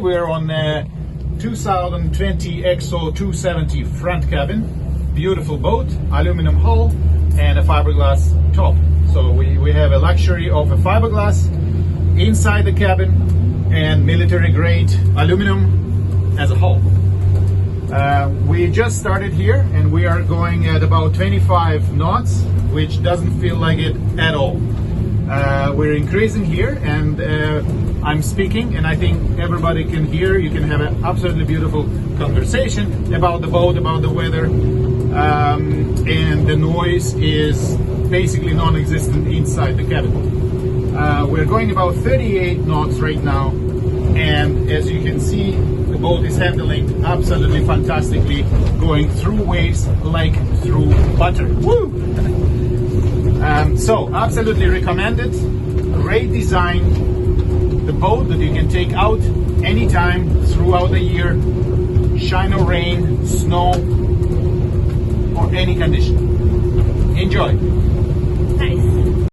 We're on 2020 XO 270 front cabin, beautiful boat, aluminum hull and a fiberglass top. So we have a luxury of a fiberglass inside the cabin and military grade aluminum as a hull. We just started here and we are going at about 25 knots, which doesn't feel like it at all. We're increasing here and I'm speaking and I think everybody can hear. You can have an absolutely beautiful conversation about the boat, about the weather, and the noise is basically non-existent inside the cabin. We're going about 38 knots right now, and as you can see, the boat is handling absolutely fantastically, going through waves like through butter. Woo! So absolutely recommended. Great design. The boat that you can take out anytime throughout the year, shine or rain, snow, or any condition. Enjoy.